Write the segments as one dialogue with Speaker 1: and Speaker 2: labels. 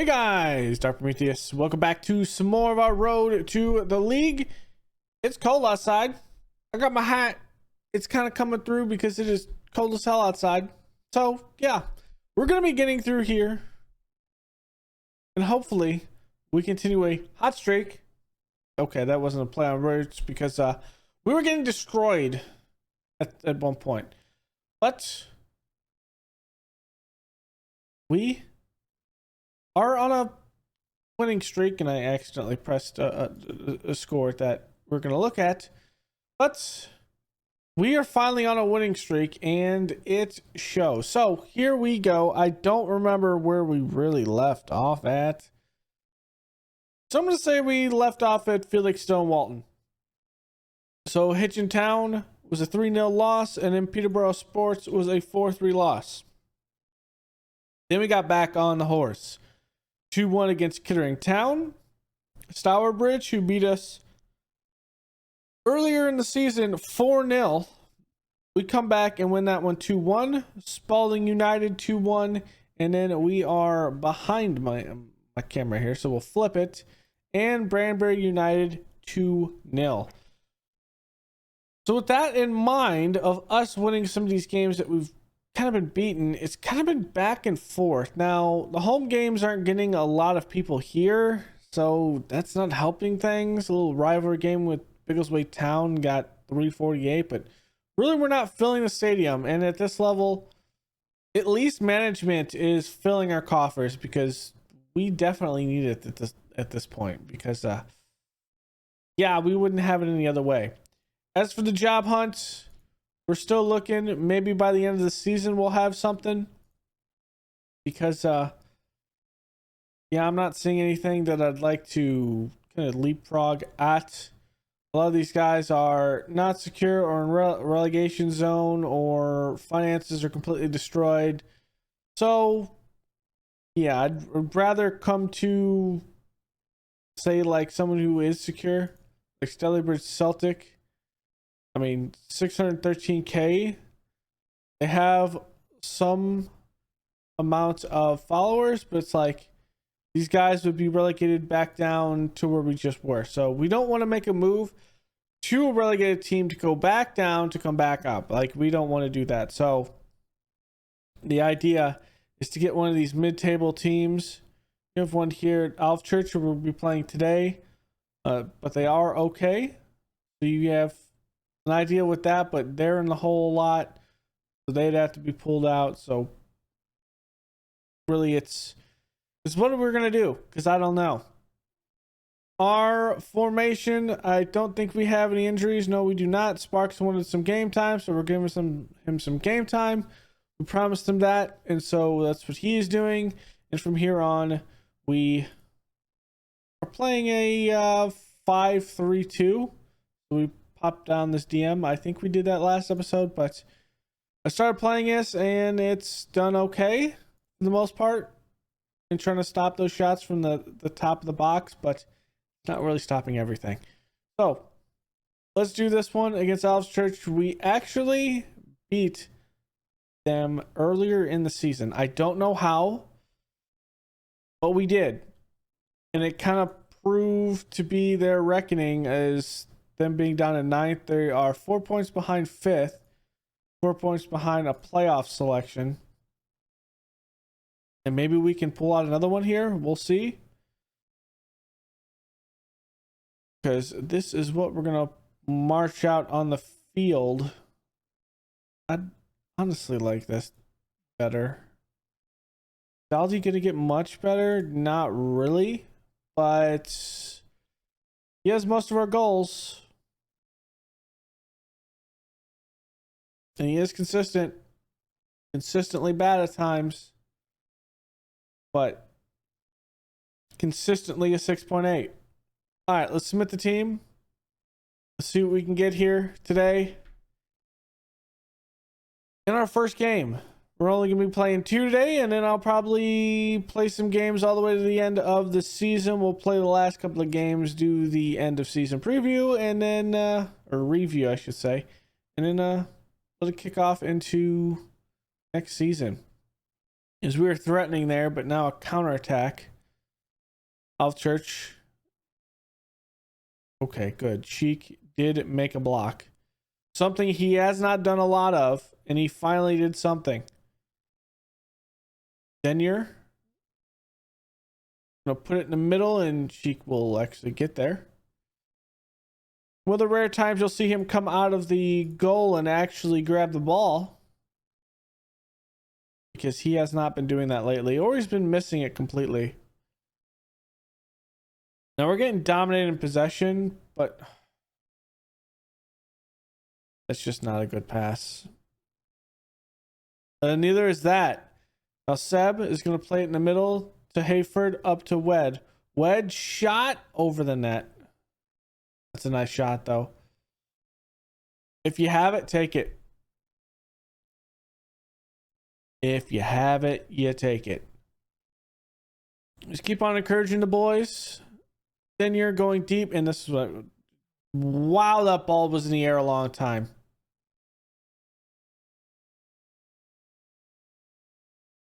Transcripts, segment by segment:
Speaker 1: Hey guys, Dr. Prometheus. Welcome back to some more of our road to the league. It's cold outside. I got my hat. It's kind of coming through because it is cold as hell outside. So yeah, we're going to be getting through here. And hopefully we continue a hot streak. Okay, that wasn't a play on words because we were getting destroyed at one point. But we are on a winning streak, and I accidentally pressed a score that we're going to look at. But we are finally on a winning streak, and it shows. So here we go. I don't remember where we really left off at. So I'm going to say we left off at Felixstowe Walton. So Hitchin Town was a 3-0 loss, and then Peterborough Sports was a 4-3 loss. Then we got back on the horse. 2-1 against Kittering Town. Stourbridge, who beat us earlier in the season 4-0. We come back and win that one 2-1. Spalding United 2-1. And then we are behind my camera here, so we'll flip it. And Branbury United 2-0. So with that in mind, of us winning some of these games that we've kind of been beaten, it's kind of been back and forth. Now the home games aren't getting a lot of people here, so that's not helping things. A little rivalry game with Biggleswade Town got 348, but really we're not filling the stadium. And at this level, at least management is filling our coffers, because we definitely need it at this point, because yeah, we wouldn't have it any other way. As for the job hunt, we're still looking. Maybe by the end of the season we'll have something, because yeah, I'm not seeing anything that I'd like to kind of leapfrog at. A lot of these guys are not secure or in relegation zone, or finances are completely destroyed. So yeah, I'd rather come to, say, like someone who is secure, like Stalybridge Celtic. I mean, 613k. They have some amount of followers, but it's like these guys would be relegated back down to where we just were. So we don't want to make a move to a relegated team to go back down to come back up. Like, we don't want to do that. So the idea is to get one of these mid-table teams. You have one here at Alf Church, who we'll be playing today, but they are okay. So you have an idea with that, but they're in the hole a lot, so they'd have to be pulled out. So really it's what we're gonna do, because I don't know. Our formation, I don't think we have any injuries. No, we do not. Sparks wanted some game time, so we're giving him some game time. We promised him that, and so that's what he is doing. And from here on, we are playing a 5-3-2. We pop down this DM. I think we did that last episode, but I started playing this and it's done okay for the most part, and trying to stop those shots from the top of the box, but it's not really stopping everything. So let's do this one against Alves Church. We actually beat them earlier in the season. I don't know how, but we did, and it kind of proved to be their reckoning as them being down at 9th. They are 4 points behind 5th, 4 points behind a playoff selection. And maybe we can pull out another one here. We'll see. Because this is what we're going to march out on the field. I'd honestly like this better. Is Aldi going to get much better? Not really. But he has most of our goals. And he is consistently bad at times, but consistently a 6.8. All right, let's submit the team. Let's see what we can get here today. In our first game, we're only going to be playing 2 today, and then I'll probably play some games all the way to the end of the season. We'll play the last couple of games, do the end of season preview, and then, or review, I should say, and then, let it kick off into next season. As we were threatening there, but now a counterattack Off Church. Okay, good. Sheik did make a block. Something he has not done a lot of, and he finally did something. Denier. I'm going to put it in the middle, and Sheik will actually get there. One of the rare times you'll see him come out of the goal and actually grab the ball. Because he has not been doing that lately, or he's been missing it completely. Now we're getting dominated in possession, but that's just not a good pass. Neither is that. Now Seb is going to play it in the middle to Hayford, up to Wed. Wed shot over the net. That's a nice shot, though. If you have it, take it. If you have it, you take it. Just keep on encouraging the boys. Then you're going deep, and this is what... Wow, that ball was in the air a long time.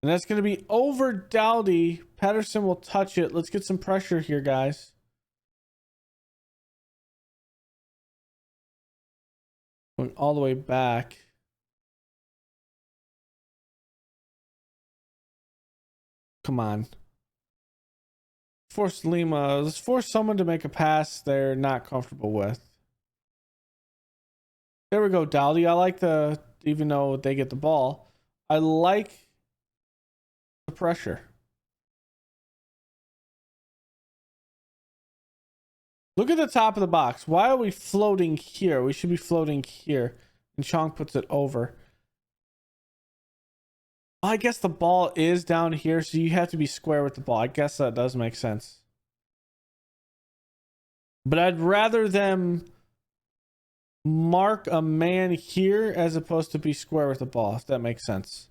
Speaker 1: And that's going to be over Dowdy. Patterson will touch it. Let's get some pressure here, guys. Going all the way back. Come on. Force Lima. Let's force someone to make a pass they're not comfortable with. There we go, Dowdy. I like the... Even though they get the ball, I like the pressure. Look at the top of the box. Why are we floating here? We should be floating here. And Chong puts it over. I guess the ball is down here, so you have to be square with the ball. I guess that does make sense. But I'd rather them mark a man here as opposed to be square with the ball, if that makes sense.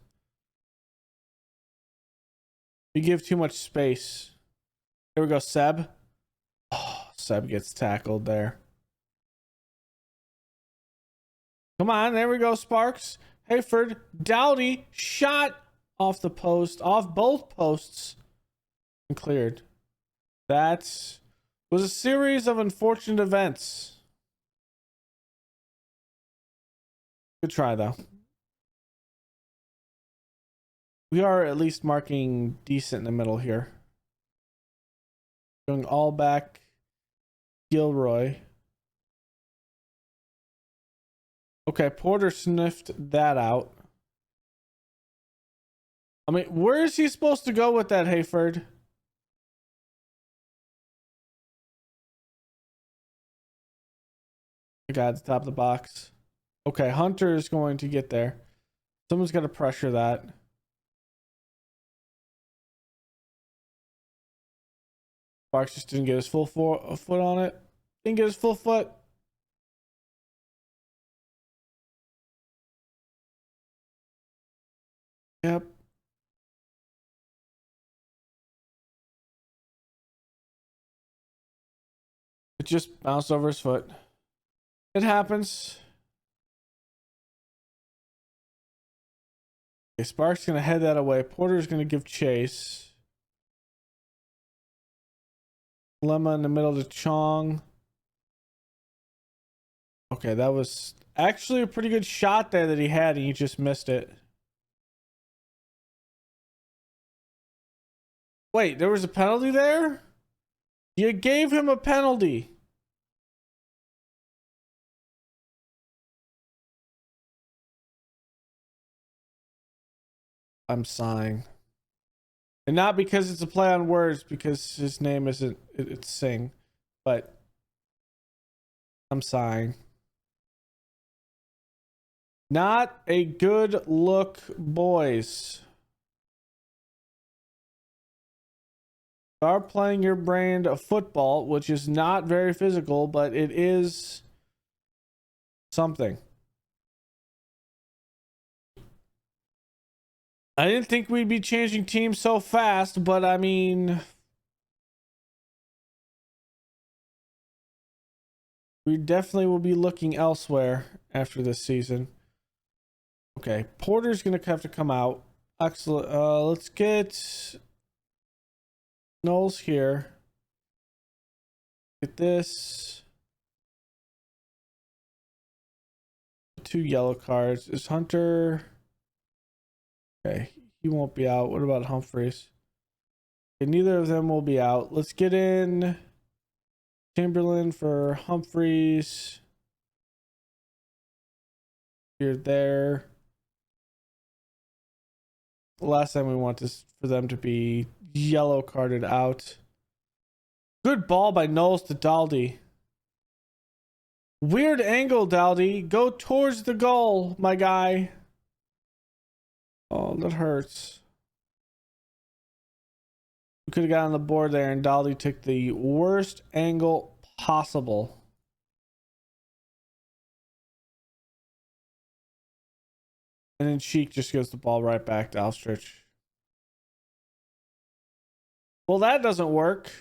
Speaker 1: You give too much space. Here we go, Seb. Oh, Seb gets tackled there. Come on, there we go, Sparks. Hayford, Dowdy, shot off the post, off both posts, and cleared. That was a series of unfortunate events. Good try, though. We are at least marking decent in the middle here. Going all back. Gilroy. Okay, Porter sniffed that out. I mean, where is he supposed to go with that, Hayford? I got at the top of the box. Okay, Hunter is going to get there. Someone's got to pressure that. Sparks just didn't get his full foot on it. Didn't get his full foot. Yep. It just bounced over his foot. It happens. Okay, Sparks going to head that away. Porter's going to give chase. Lemma in the middle to Chong. Okay, that was actually a pretty good shot there that he had, and he just missed it. Wait, there was a penalty there? You gave him a penalty. I'm sighing. And not because it's a play on words, because his name isn't, it's Singh. But I'm sighing. Not a good look, boys. You are playing your brand of football, which is not very physical, but it is something. I didn't think we'd be changing teams so fast, but I mean, we definitely will be looking elsewhere after this season. Okay, Porter's gonna have to come out. Excellent. Let's get Knowles here. Get this. 2 yellow cards. Is Hunter... Okay, he won't be out. What about Humphreys? Okay, neither of them will be out. Let's get in Chamberlain for Humphreys. You're there. The last time we want is for them to be yellow carded out. Good ball by Knowles to Daldy. Weird angle, Daldy. Go towards the goal, my guy. Oh, that hurts. We could have got on the board there, and Daldy took the worst angle possible. And then Sheik just gives the ball right back to Alstrich. Well, that doesn't work.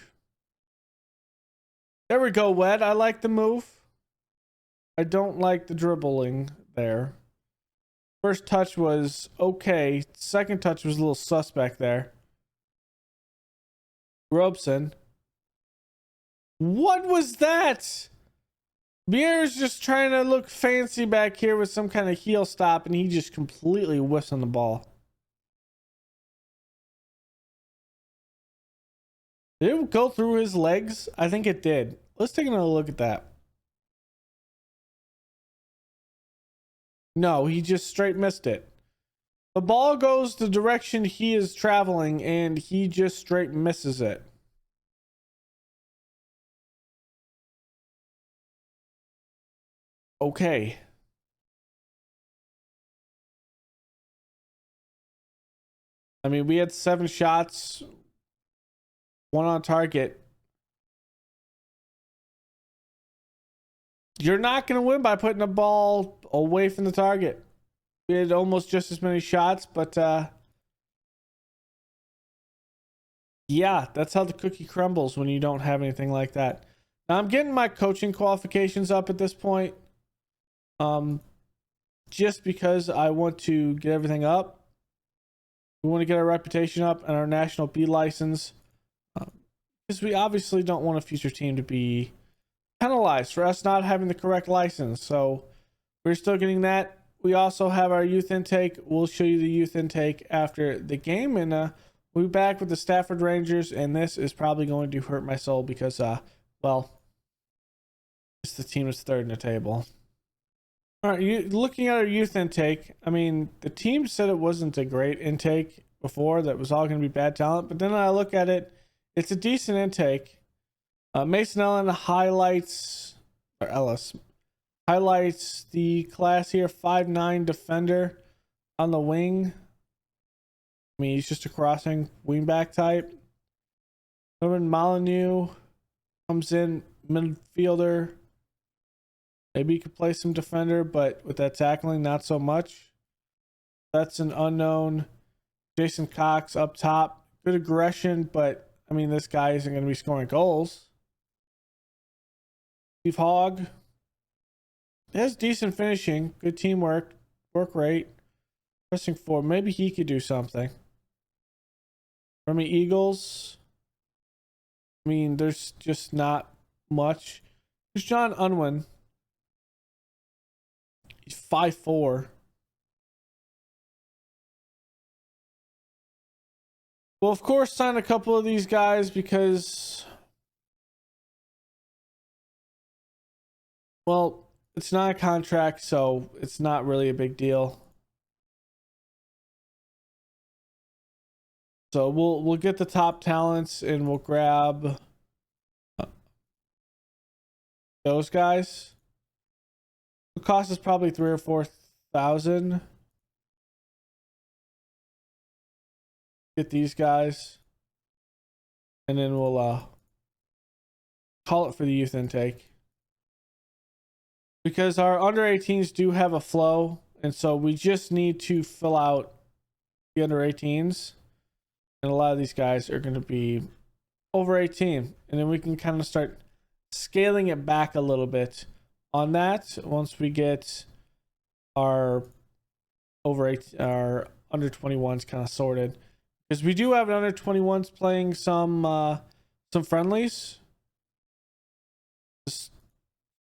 Speaker 1: There we go, Wed. I like the move. I don't like the dribbling there. First touch was okay. Second touch was a little suspect there. Robeson. What was that? Bier's just trying to look fancy back here with some kind of heel stop, and he just completely whiffs on the ball. Did it go through his legs? I think it did. Let's take another look at that. No, he just straight missed it. The ball goes the direction he is traveling, and he just straight misses it. Okay. I mean, we had 7 shots, 1 on target. You're not going to win by putting the ball away from the target. We had almost just as many shots, but yeah, that's how the cookie crumbles when you don't have anything like that. Now I'm getting my coaching qualifications up at this point. Just because I want to get everything up. We want to get our reputation up and our national B license. Because we obviously don't want a future team to be penalized for us not having the correct license. So we're still getting that. We also have our youth intake. We'll show you the youth intake after the game. And we'll be back with the Stafford Rangers. And this is probably going to hurt my soul because, well, it's the team is third in the table. All right, looking at our youth intake, I mean, the team said it wasn't a great intake before, that was all going to be bad talent. But then I look at it, it's a decent intake. Mason Ellen highlights, or Ellis, highlights the class here, 5'9" defender on the wing. I mean, he's just a crossing wingback type. Norman Molyneux comes in, midfielder. Maybe you could play some defender, but with that tackling, not so much. That's an unknown. Jason Cox up top. Good aggression, but, I mean, this guy isn't going to be scoring goals. Steve Hogg has decent finishing. Good teamwork. Work rate. Pressing forward. Maybe he could do something. From the Eagles. I mean, there's just not much. There's John Unwin. He's 5'4". Well, of course, sign a couple of these guys because, well, it's not a contract, so it's not really a big deal. So we'll get the top talents and we'll grab those guys. The cost is probably 3,000 or 4,000. Get these guys, and then we'll call it for the youth intake. Because our under 18s do have a flow, and so we just need to fill out the under 18s, and a lot of these guys are going to be over 18, and then we can kind of start scaling it back a little bit on that once we get our our under 21s kind of sorted, because we do have an under 21s playing some friendlies.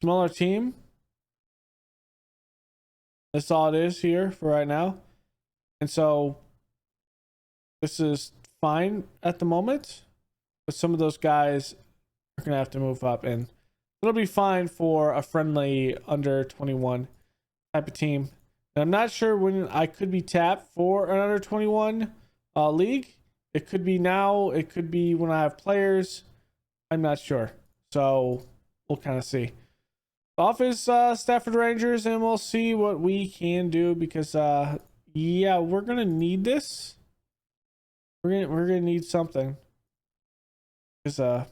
Speaker 1: Smaller team. That's all it is here for right now. And so this is fine at the moment. But some of those guys are going to have to move up. And it'll be fine for a friendly under 21 type of team. And I'm not sure when I could be tapped for an under 21 league. It could be now. It could be when I have players. I'm not sure. So we'll kind of see. Off is Stafford Rangers, and we'll see what we can do because yeah, we're gonna need this. We're gonna need something because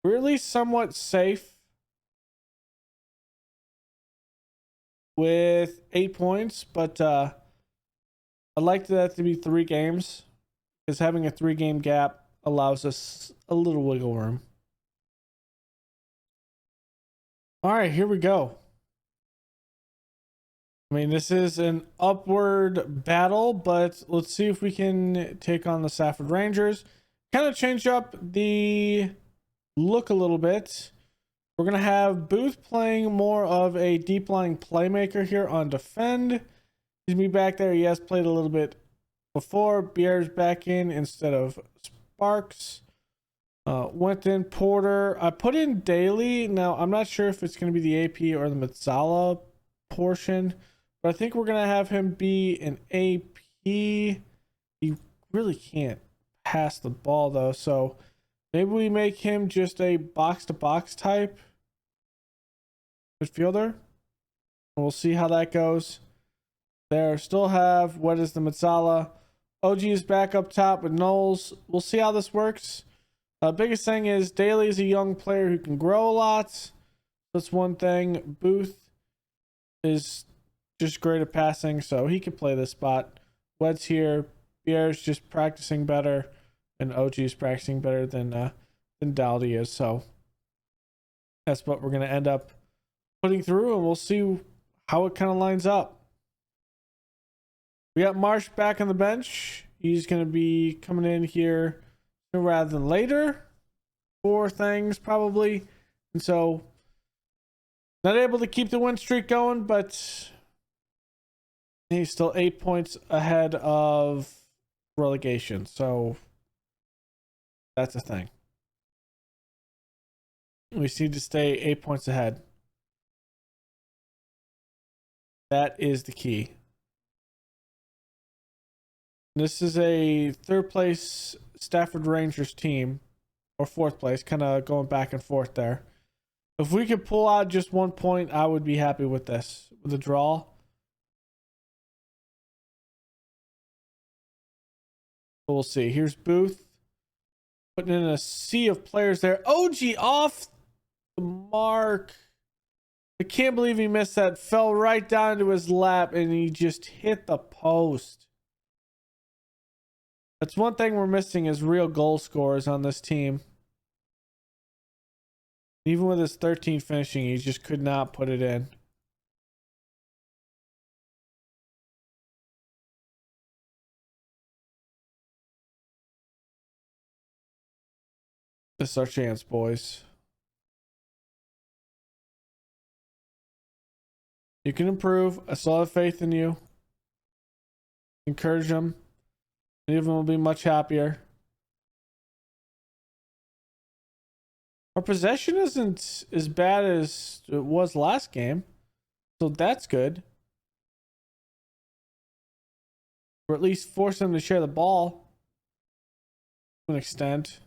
Speaker 1: we're at least somewhat safe with 8 points, but I'd like that to be 3 games because having a 3-game gap allows us a little wiggle room. All right, here we go. I mean, this is an upward battle, but let's see if we can take on the Stafford Rangers. Kind of change up the look a little bit. We're going to have Booth playing more of a deep-lying playmaker here on defend. He's going to be back there. He has played a little bit before. Bier's back in instead of Sparks. Went in Porter. I put in Daly. Now, I'm not sure if it's going to be the AP or the Mazzala portion, but I think we're going to have him be an AP. He really can't pass the ball, though, so maybe we make him just a box-to-box type midfielder. We'll see how that goes. There, still have, what is the Mazzala? OG is back up top with Knowles. We'll see how this works. Biggest thing is Daly is a young player who can grow a lot. That's one thing. Booth is just great at passing, so he can play this spot. Wed's here. Bier's just practicing better, and OG is practicing better than Daldy is. So that's what we're going to end up putting through, and we'll see how it kind of lines up. We got Marsh back on the bench. He's going to be coming in here rather than later for things probably, and so not able to keep the win streak going, but he's still 8 points ahead of relegation, so that's a thing. We need to stay 8 points ahead. That is the key. This is a 3rd place Stafford Rangers team, or 4th place, kind of going back and forth there. If we could pull out just 1 point, I would be happy with this, with a draw. But we'll see. Here's Booth putting in a sea of players there. OG off the mark. I can't believe he missed that. Fell right down to his lap, and he just hit the post. That's one thing we're missing is real goal scorers on this team. Even with his 13 finishing, he just could not put it in. This is our chance, boys. You can improve. I still have faith in you. Encourage them. Many of them will be much happier. Our possession isn't as bad as it was last game, so that's good. Or at least force them to share the ball to an extent.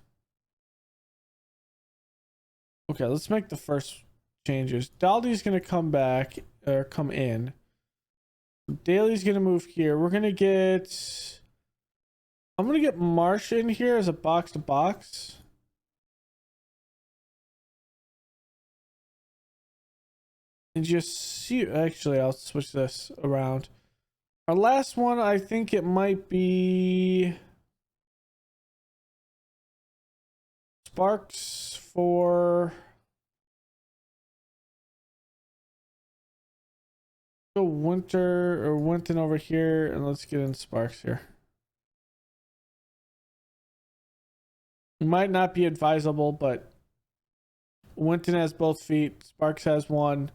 Speaker 1: Okay, let's make the first changes. Daldy's going to come back, or come in. Daly's going to move here. We're going to get... I'm going to get Marsh in here as a box-to-box. And just see... Actually, I'll switch this around. Our last one, I think it might be... Sparks for... Go Winton over here, and let's get in Sparks here. It might not be advisable, but Winton has both feet. Sparks has one.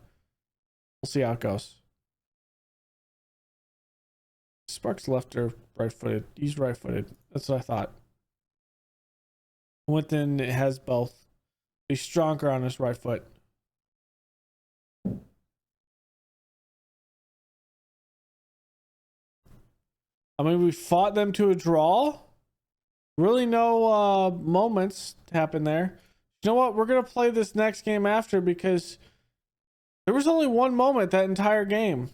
Speaker 1: We'll see how it goes. Sparks left or right-footed. He's right-footed. That's what I thought. Winton has both. He's stronger on his right foot. I mean, we fought them to a draw. Really no moments happen there. You know what? We're going to play this next game after because there was only one moment that entire game.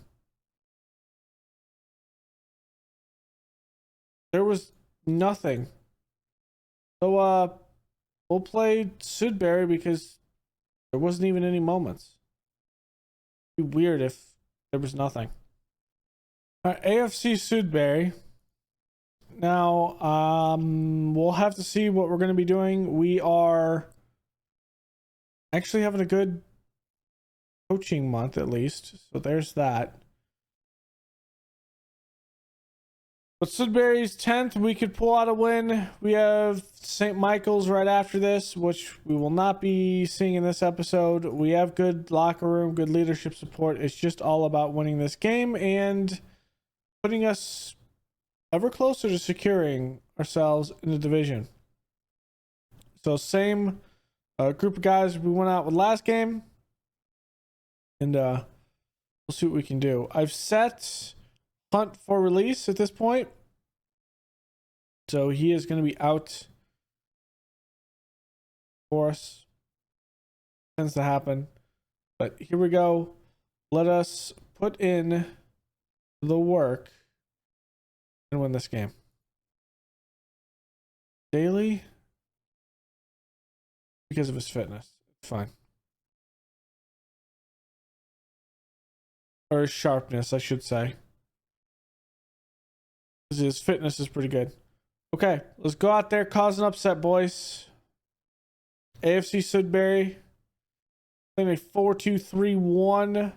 Speaker 1: There was nothing. So, we'll play Sudbury because there wasn't even any moments. It'd be weird if there was nothing. All right, AFC Sudbury. Now, we'll have to see what we're going to be doing. We are actually having a good coaching month, at least. So there's that. But Sudbury's 10th, we could pull out a win. We have St. Michael's right after this, which we will not be seeing in this episode. We have good locker room, good leadership support. It's just all about winning this game and putting us ever closer to securing ourselves in the division. So same group of guys we went out with last game. And we'll see what we can do. I've set Hunt for release at this point. So he is going to be out for us. Tends to happen. But here we go. Let us put in the work and win this game. Daily, because of his fitness. It's fine. Or his sharpness, I should say. His fitness is pretty good. Okay, let's go out there, cause an upset, boys. AFC Sudbury. I think a 4-2-3-1.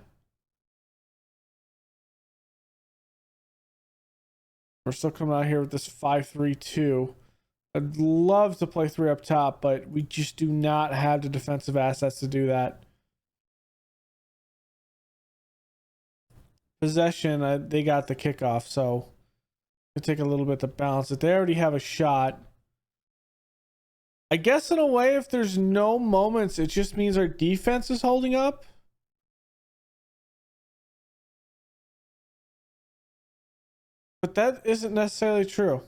Speaker 1: We're still coming out here with this 5-3-2. I'd love to play 3 up top, but we just do not have the defensive assets to do that. Possession, they got the kickoff, so it'll take a little bit to balance it. They already have a shot. I guess in a way, if there's no moments, it just means our defense is holding up. But that isn't necessarily true.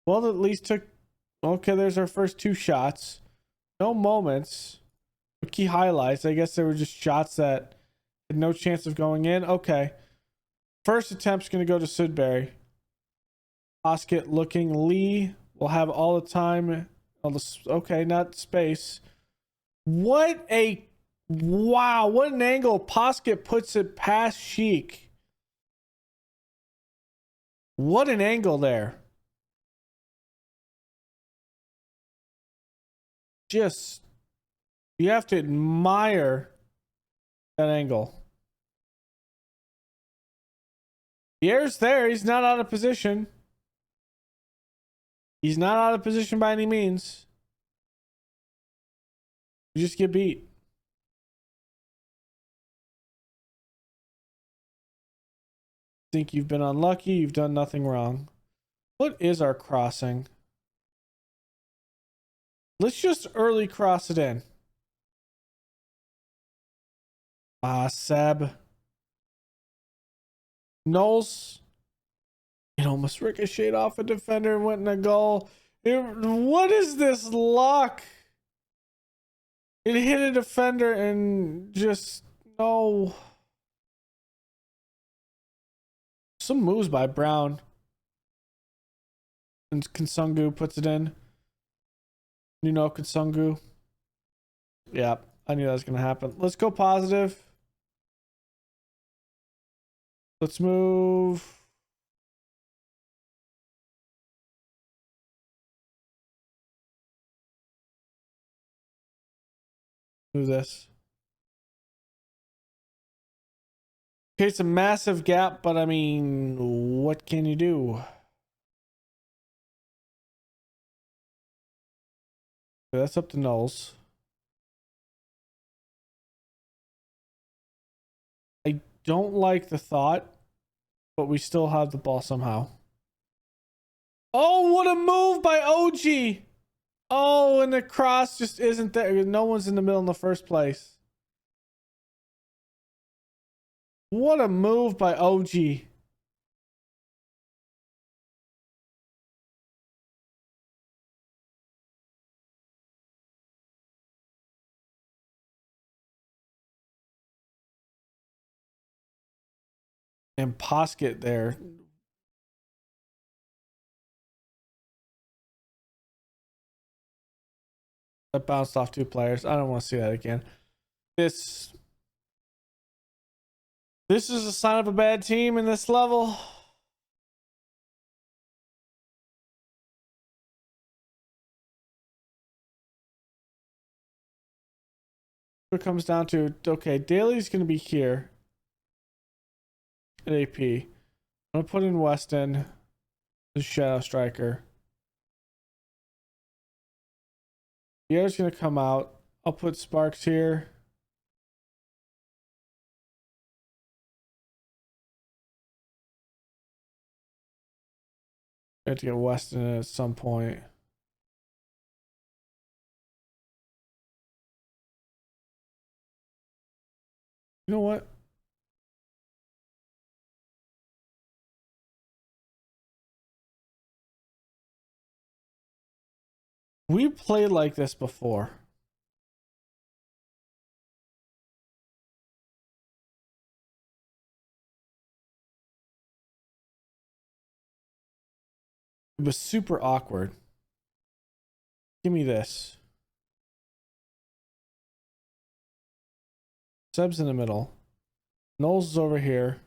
Speaker 1: Well, at least took... Okay, there's our first 2 shots. No moments. Key highlights. I guess they were just shots that had no chance of going in. Okay. First attempt's going to go to Sudbury. Oskett looking. Lee will have all the time. Okay, not space. What a... Wow, what an angle. Poskett puts it past Sheik. What an angle there. Just... You have to admire that angle. Pierre's there. He's not out of position. He's not out of position by any means. You just get beat. Think you've been unlucky. You've done nothing wrong. What is our crossing? Let's just early cross it in. Seb. Knowles. It almost ricocheted off a defender and went in a goal. What is this luck? It hit a defender and just no. Some moves by Brown. And Kansungu puts it in. You know Kansungu. Yeah, I knew that was going to happen. Let's go positive. Let's move. Do this. Okay, it's a massive gap, but I mean, what can you do? That's up to Knowles. I don't like the thought, but we still have the ball somehow. Oh, what a move by OG. Oh, and the cross just isn't there. No one's in the middle in the first place. What a move by OG. And Poskett there. That bounced off 2 players. I don't want to see that again. This is a sign of a bad team in this level. It comes down to, okay, Daly's going to be here at AP. I'm going to put in Weston, the shadow striker. Pierre's going to come out. I'll put Sparks here. I have to get Weston in at some point. You know what? We played like this before. It was super awkward. Give me this. Seb's in the middle. Knowles is over here.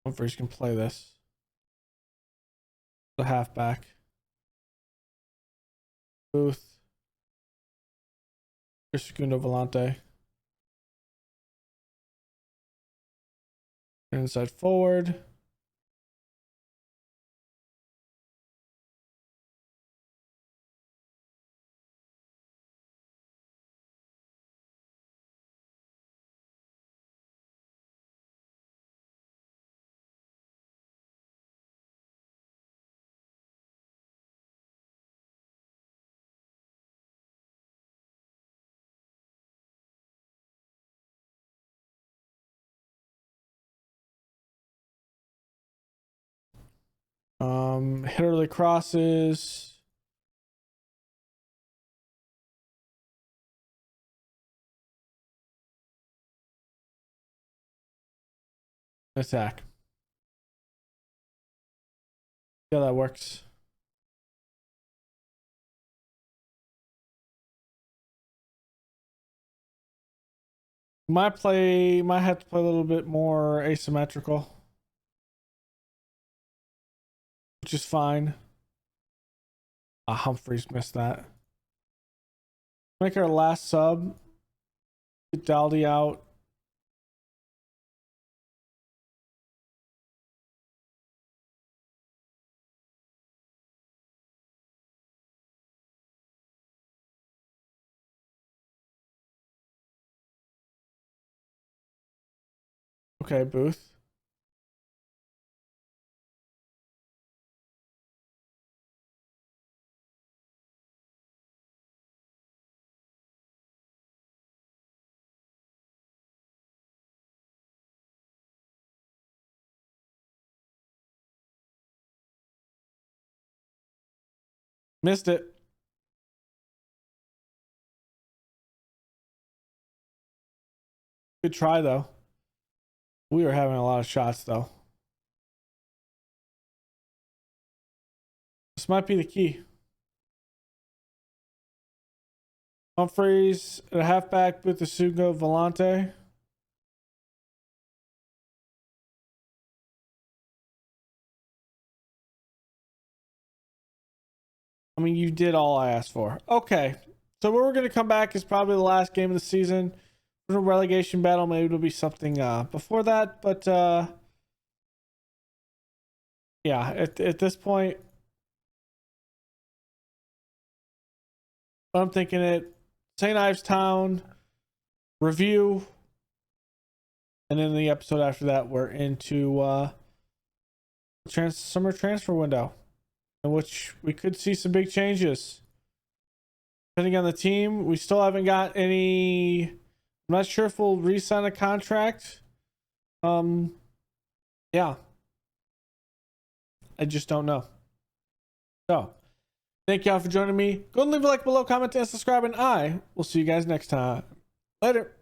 Speaker 1: Humphreys can play this. The halfback. Booth. Here's Segundo Volante. Inside forward. Hit early crosses. Attack. Yeah, that works. Might have to play a little bit more asymmetrical, which is fine. Humphreys missed that. Make our last sub. Get Daldy out. Okay, Booth. Missed it. Good try, though. We were having a lot of shots, though. This might be the key. Humphreys at a halfback with the Segundo Volante. I mean, you did all I asked for. Okay. So where we're going to come back is probably the last game of the season. For a relegation battle, maybe it'll be something before that. But yeah, at this point, I'm thinking it St. Ives Town review, and then the episode after that, we're into summer transfer window, in which we could see some big changes. Depending on the team, we still haven't got any. I'm not sure if we'll re-sign a contract. Yeah. I just don't know. So, thank y'all for joining me. Go and leave a like below, comment, and subscribe, and I will see you guys next time. Later.